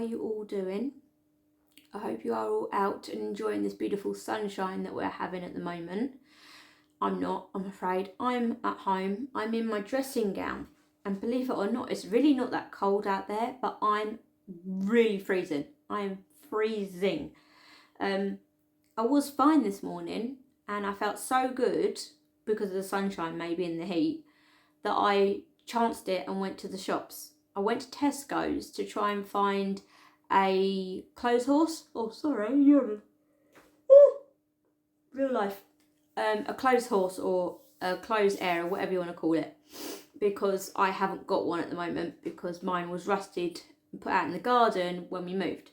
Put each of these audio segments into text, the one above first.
are you all doing? I hope you are all out and enjoying this beautiful sunshine that we're having at the moment. I'm not, I'm afraid. I'm at home. I'm in my dressing gown. And believe it or not, it's really not that cold out there, but I'm really freezing. I am freezing. I was fine this morning and I felt so good because of the sunshine, maybe in the heat, that I chanced it and went to the shops. I went to Tesco's to try and find a clothes horse. Oh, sorry, real life. A clothes horse or a clothes area, whatever you want to call it, because I haven't got one at the moment because mine was rusted and put out in the garden when we moved.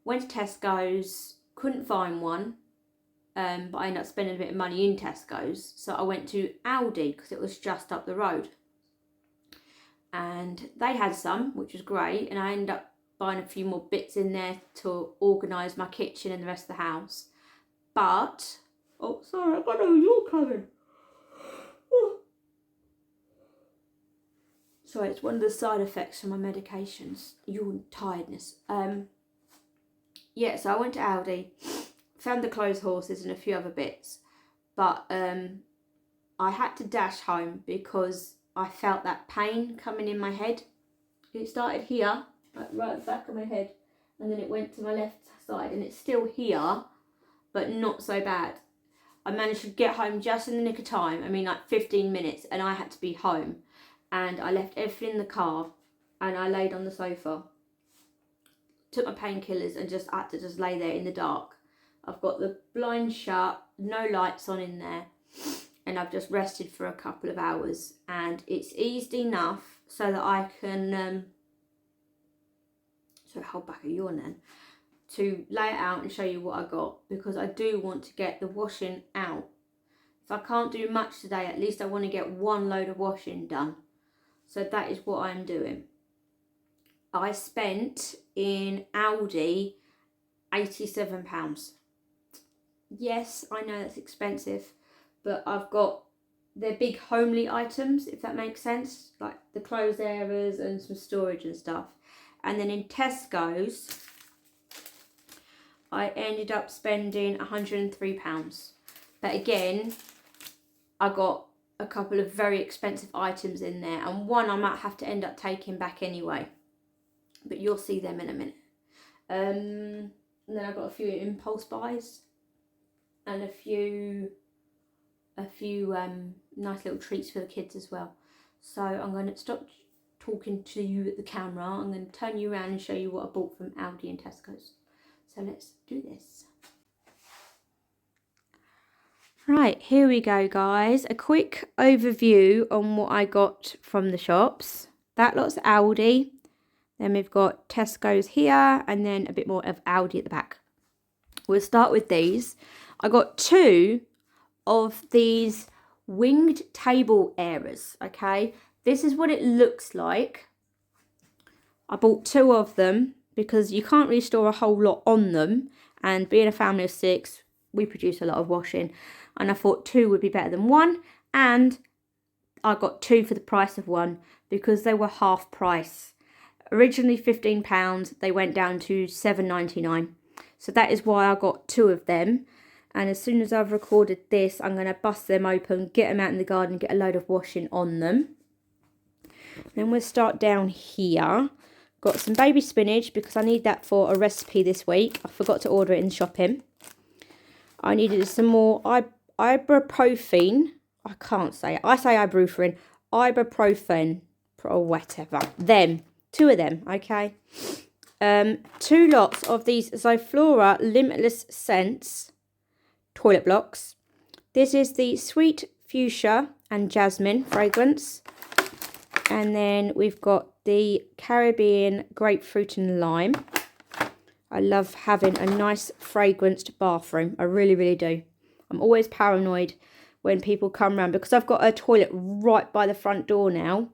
Went to Tesco's, couldn't find one, but I ended up spending a bit of money in Tesco's, so I went to Aldi because it was just up the road. And they had some, which was great, and I ended up buying a few more bits in there to organise my kitchen and the rest of the house. But, oh sorry, I got no you're coming. Sorry, it's one of the side effects from my medications, yawn tiredness. Yeah, so I went to Aldi, found the clothes horses and a few other bits, but I had to dash home because I felt that pain coming in my head. It started here, like right at the back of my head, and then it went to my left side, and it's still here, but not so bad. I managed to get home just in the nick of time. I mean, like 15 minutes, and I had to be home. And I left everything in the car, and I laid on the sofa. Took my painkillers and just had to just lay there in the dark. I've got the blinds shut, no lights on in there, and I've just rested for a couple of hours, and it's eased enough so that I can hold back a yawn then, to lay it out and show you what I got, because I do want to get the washing out. If I can't do much today, at least I want to get one load of washing done. So that is what I'm doing. I spent in Aldi £87. Yes, I know that's expensive, but I've got their big homely items, if that makes sense, like the clothes areas and some storage and stuff. And then in Tesco's, I ended up spending £103. But again, I got a couple of very expensive items in there, and one I might have to end up taking back anyway, but you'll see them in a minute. And then I got a few impulse buys and a few nice little treats for the kids as well. So I'm going to stop talking to you at the camera. I'm going to turn you around and show you what I bought from Aldi and Tesco's. So let's do this. Right, here we go, guys. A quick overview on what I got from the shops. That lot's Aldi. Then we've got Tesco's here, and then a bit more of Aldi at the back. We'll start with these. I got 2 of these winged table areas, okay? This is what it looks like. I bought 2 of them because you can't really store a whole lot on them, and being a family of 6, we produce a lot of washing, and I thought 2 would be better than 1, and I got 2 for the price of 1 because they were half price. Originally £15, they went down to £7.99, so that is why I got 2 of them. And as soon as I've recorded this, I'm going to bust them open, get them out in the garden, get a load of washing on them. Then we'll start down here. Got some baby spinach because I need that for a recipe this week. I forgot to order it in shopping. I needed some more ibuprofen. I can't say it. I say ibuprofen. Ibuprofen or whatever. 2 of them, okay. 2 lots of these Zoflora Limitless Scents toilet blocks. This is the Sweet Fuchsia and Jasmine fragrance. And then we've got the Caribbean Grapefruit and Lime. I love having a nice fragranced bathroom. I really, really do. I'm always paranoid when people come around because I've got a toilet right by the front door now.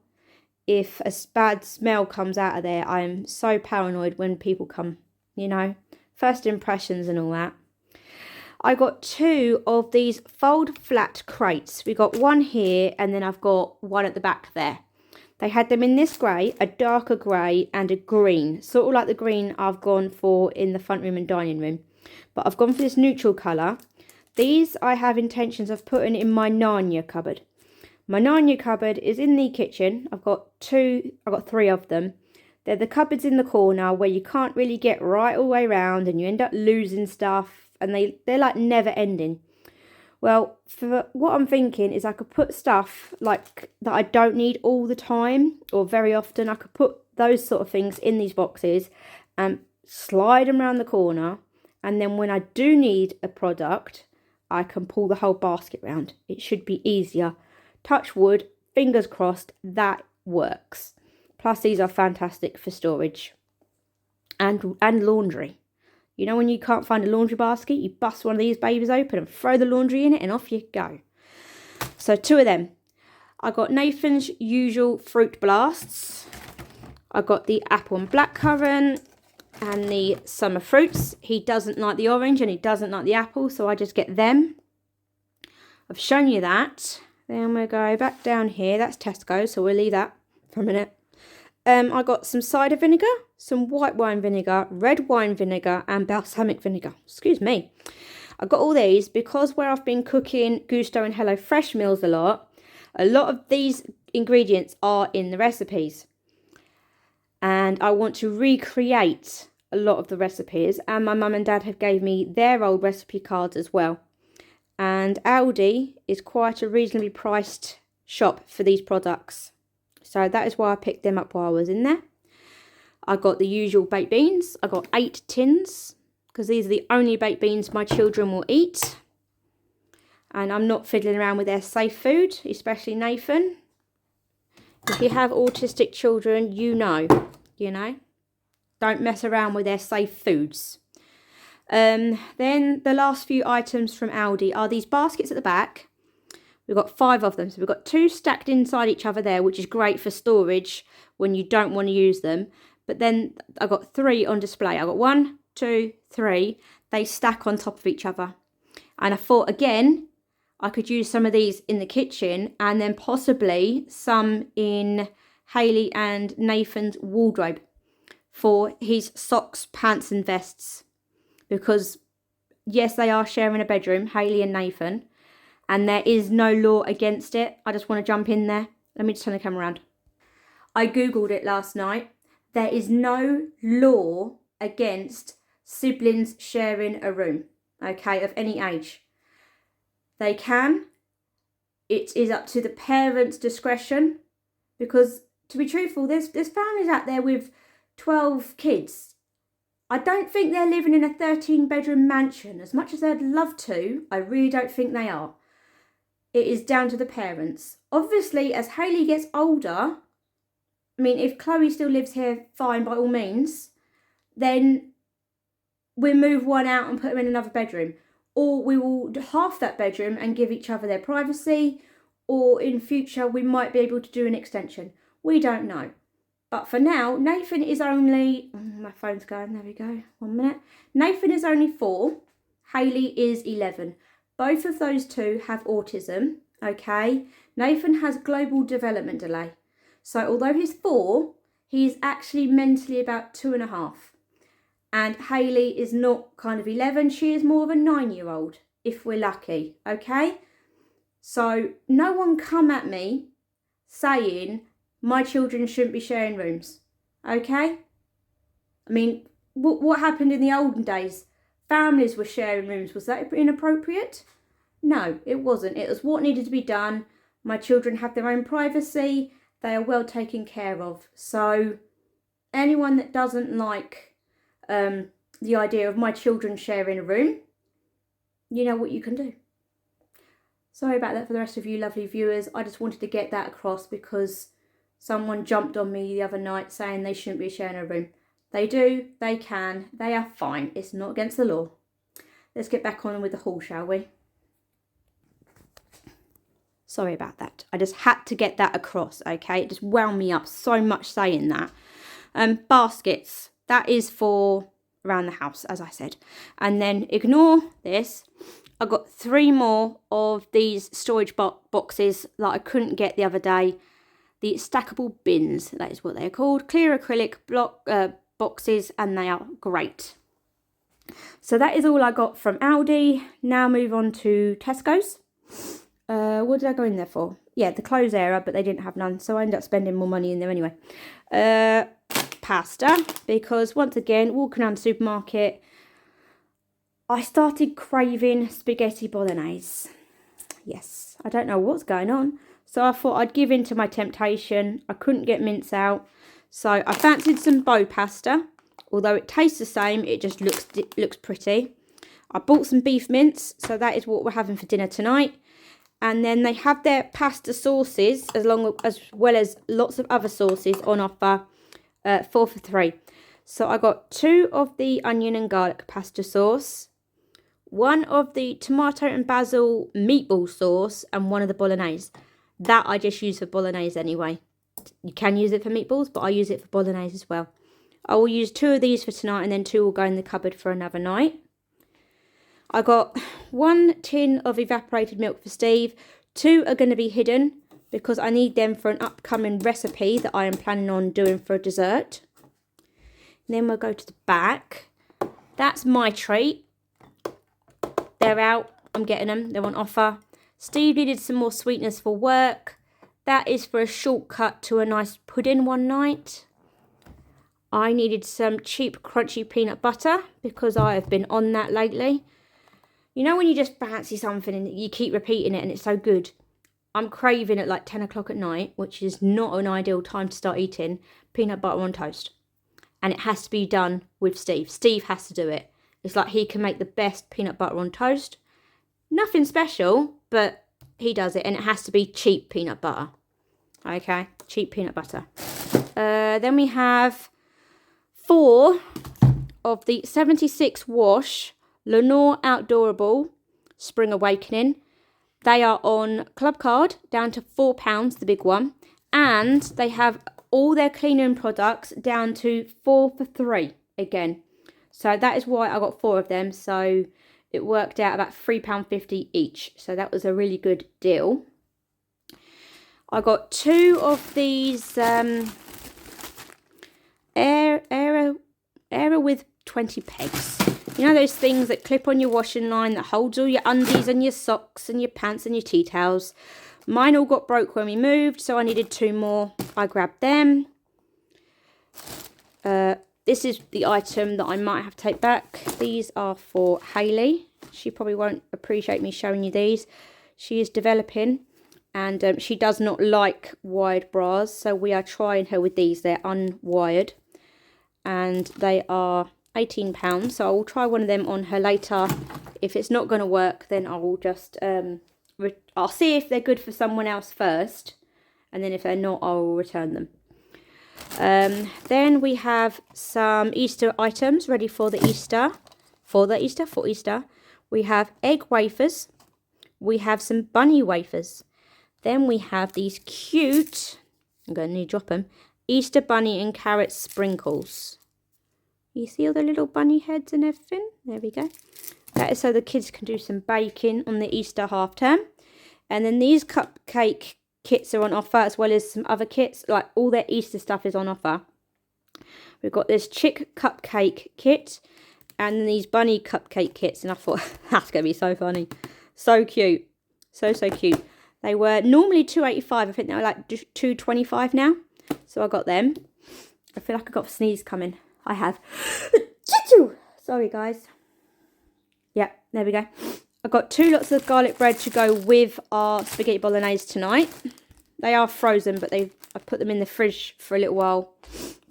If a bad smell comes out of there, I am so paranoid when people come, you know. First impressions and all that. I got 2 of these fold flat crates. We got one here, and then I've got one at the back there. They had them in this grey, a darker grey and a green. Sort of like the green I've gone for in the front room and dining room. But I've gone for this neutral colour. These I have intentions of putting in my Narnia cupboard. My Narnia cupboard is in the kitchen. I've got three of them. They're the cupboards in the corner where you can't really get right all the way around and you end up losing stuff, and they're like never ending. Well, for what I'm thinking is I could put stuff like that I don't need all the time or very often. I could put those sort of things in these boxes and slide them around the corner. And then when I do need a product, I can pull the whole basket round. It should be easier. Touch wood, fingers crossed, that works. Plus these are fantastic for storage and laundry. You know when you can't find a laundry basket, you bust one of these babies open and throw the laundry in it and off you go. So 2 of them. I got Nathan's usual fruit blasts. I got the apple and blackcurrant and the summer fruits. He doesn't like the orange and he doesn't like the apple, so I just get them. I've shown you that. Then we'll go back down here. That's Tesco, so we'll leave that for a minute. I got some cider vinegar, some white wine vinegar, red wine vinegar and balsamic vinegar. Excuse me. I got all these because where I've been cooking Gusto and Hello Fresh meals a lot of these ingredients are in the recipes. And I want to recreate a lot of the recipes, and my mum and dad have gave me their old recipe cards as well. And Aldi is quite a reasonably priced shop for these products. So that is why I picked them up while I was in there. I got the usual baked beans. I got 8 tins because these are the only baked beans my children will eat. And I'm not fiddling around with their safe food, especially Nathan. If you have autistic children, you know. Don't mess around with their safe foods. Then the last few items from Aldi are these baskets at the back. We've got 5 of them. So we've got 2 stacked inside each other there, which is great for storage when you don't want to use them. But then I've got 3 on display. I've got 1, 2, 3. They stack on top of each other. And I thought, again, I could use some of these in the kitchen and then possibly some in Hayley and Nathan's wardrobe for his socks, pants and vests. Because, yes, they are sharing a bedroom, Hayley and Nathan. And there is no law against it. I just want to jump in there. Let me just turn the camera around. I Googled it last night. There is no law against siblings sharing a room, okay, of any age. They can. It is up to the parents' discretion. Because, to be truthful, there's families out there with 12 kids. I don't think they're living in a 13-bedroom mansion. As much as they'd love to, I really don't think they are. It is down to the parents. Obviously, as Hayley gets older, I mean, if Chloe still lives here, fine, by all means, then we'll move one out and put them in another bedroom. Or we will half that bedroom and give each other their privacy. Or in future, we might be able to do an extension. We don't know. But for now, Nathan is only... my phone's going, there we go. 1 minute. Nathan is only 4. Hayley is 11. Both of those two have autism, okay? Nathan has global development delay. So although he's 4, he's actually mentally about 2.5. And Hayley is not kind of 11. She is more of a 9-year-old, if we're lucky, okay? So no one come at me saying my children shouldn't be sharing rooms, okay? I mean, what happened in the olden days? Families were sharing rooms. Was that inappropriate? No, it wasn't. It was what needed to be done. My children have their own privacy. They are well taken care of. So anyone that doesn't like the idea of my children sharing a room, you know what you can do. Sorry about that for the rest of you lovely viewers. I just wanted to get that across because someone jumped on me the other night saying they shouldn't be sharing a room. They do, they can, they are fine. It's not against the law. Let's get back on with the haul, shall we? Sorry about that. I just had to get that across, okay? It just wound me up so much saying that. Baskets. That is for around the house, as I said. And then ignore this. I got 3 more of these storage boxes that I couldn't get the other day. the stackable bins. That is what they're called. Clear acrylic boxes, and they are great. So that is all I got from Aldi. Now move on to Tesco's. What did I go in there for? Yeah, the clothes area, but they didn't have none, so I ended up spending more money in there anyway. Pasta, because once again, walking around the supermarket, I started craving spaghetti bolognese. Yes, I don't know what's going on. So I thought I'd give in to my temptation. I couldn't get mince out. So I fancied some bow pasta. Although it tastes the same, it just looks pretty. I bought some beef mince, so that is what we're having for dinner tonight. And then they have their pasta sauces, as well as lots of other sauces on offer, 4 for $3. So I got 2 of the onion and garlic pasta sauce, 1 of the tomato and basil meatball sauce, and 1 of the bolognese. That I just use for bolognese anyway. You can use it for meatballs, but I use it for bolognese as well. I will use 2 of these for tonight, and then 2 will go in the cupboard for another night. I got 1 tin of evaporated milk for Steve. 2 are going to be hidden because I need them for an upcoming recipe that I am planning on doing for a dessert. And then we'll go to the back. That's my treat. They're out. I'm getting them. They're on offer. Steve needed some more sweetness for work. That is for a shortcut to a nice pudding one night. I needed some cheap crunchy peanut butter because I have been on that lately. You know when you just fancy something and you keep repeating it and it's so good? I'm craving at like 10 o'clock at night, which is not an ideal time to start eating peanut butter on toast. And it has to be done with Steve. Steve has to do it. It's like he can make the best peanut butter on toast. Nothing special, but he does it. And it has to be cheap peanut butter. Okay, cheap peanut butter. Then we have 4 of the 76 wash Lenore Outdoorable Spring Awakening. They are on Club Card, down to £4, the big one. And they have all their cleaning products down to 4 for $3 again. So that is why I got 4 of them. So it worked out about £3.50 each. So that was a really good deal. I got 2 of these Air with 20 pegs. You know those things that clip on your washing line that holds all your undies and your socks and your pants and your tea towels. Mine all got broke when we moved, so I needed 2 more. I grabbed them. This is the item that I might have to take back. These are for Hayley. She probably won't appreciate me showing you these. She is developing and she does not like wired bras, so we are trying her with these. They're unwired and they are £18, so I will try one of them on her later. If it's not going to work, then I will just I'll see if they're good for someone else first, and then if they're not, I will return them. Then we have some Easter items ready for Easter. We have egg wafers. We have some bunny wafers. Then we have these cute, I'm going to need to drop them, Easter bunny and carrot sprinkles. You see all the little bunny heads and everything? There we go. That is so the kids can do some baking on the Easter half term. And then these cupcake kits are on offer, as well as some other kits. Like all their Easter stuff is on offer. We've got this chick cupcake kit and then these bunny cupcake kits. And I thought, that's going to be so funny. So cute. So cute. They were normally £2.85. I think they're like £2.25 now. So I got them. I feel like I got a sneeze coming. I have. Sorry, guys. Yeah, there we go. I got 2 lots of garlic bread to go with our spaghetti bolognese tonight. They are frozen, but I put them in the fridge for a little while.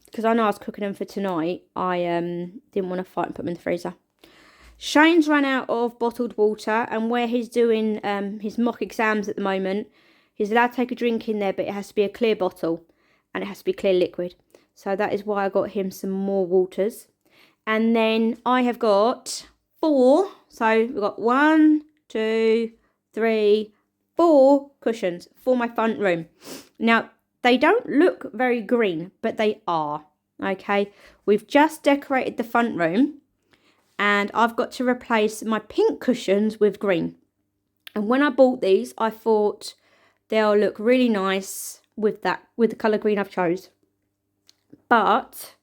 Because I know I was cooking them for tonight. I didn't want to fight and put them in the freezer. Shane's run out of bottled water, and where he's doing his mock exams at the moment, he's allowed to take a drink in there, but it has to be a clear bottle and it has to be clear liquid. So that is why I got him some more waters. And then I have got 4. So we've got 1, 2, 3, 4 cushions for my front room. Now, they don't look very green, but they are. Okay, we've just decorated the front room. And I've got to replace my pink cushions with green. And when I bought these, I thought they'll look really nice with the colour green I've chose. But,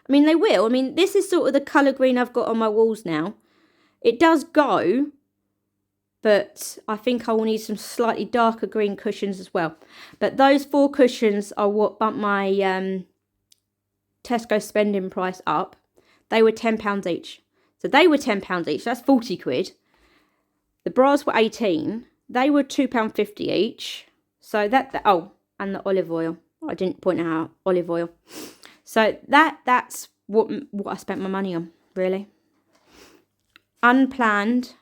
I mean, they will. I mean, this is sort of the colour green I've got on my walls now. It does go, but I think I will need some slightly darker green cushions as well. But those 4 cushions are what bumped my Tesco spending price up. They were £10 each. So they were £10 each. That's 40 quid. The bras were 18. They were £2.50 each. So oh, and the olive oil. I didn't point out olive oil. So that's what I spent my money on, really. Unplanned,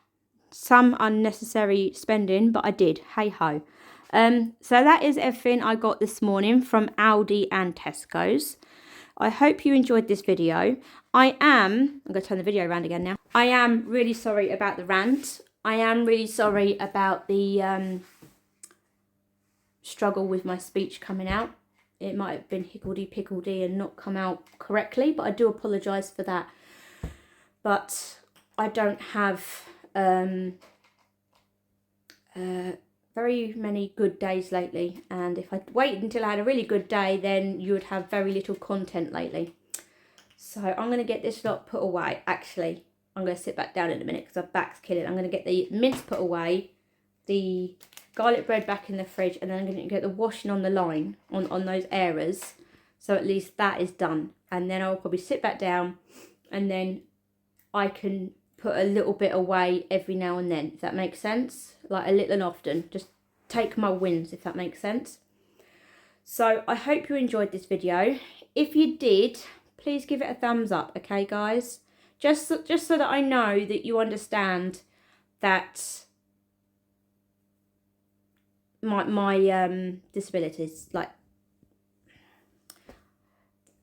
some unnecessary spending, but I did. Hey ho. So that is everything I got this morning from Aldi and Tesco's. I hope you enjoyed this video. I'm going to turn the video around again now. I am really sorry about the rant. I am really sorry about the struggle with my speech coming out. It might have been higgledy-piggledy and not come out correctly, but I do apologise for that. But I don't have very many good days lately, and if I waited until I had a really good day, then you would have very little content lately. So I'm going to get this lot put away. Actually, I'm going to sit back down in a minute because my back's killing. I'm going to get the mince put away, the garlic bread back in the fridge, and then I'm going to get the washing on the line on those areas, so at least that is done. And then I'll probably sit back down, and then I can put a little bit away every now and then, if that makes sense. Like a little and often. Just take my wins, if that makes sense. So I hope you enjoyed this video. If you did, please give it a thumbs up, okay guys? Just so that I know that you understand that my disabilities, like,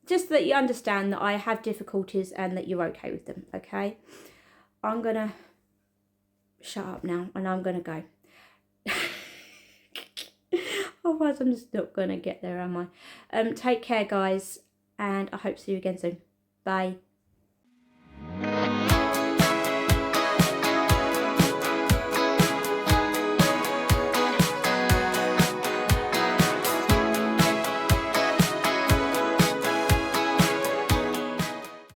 just that you understand that I have difficulties and that you're okay with them, okay? I'm gonna shut up now and I'm gonna go. Otherwise I'm just not gonna get there, am I? Take care guys, and I hope to see you again soon. Bye.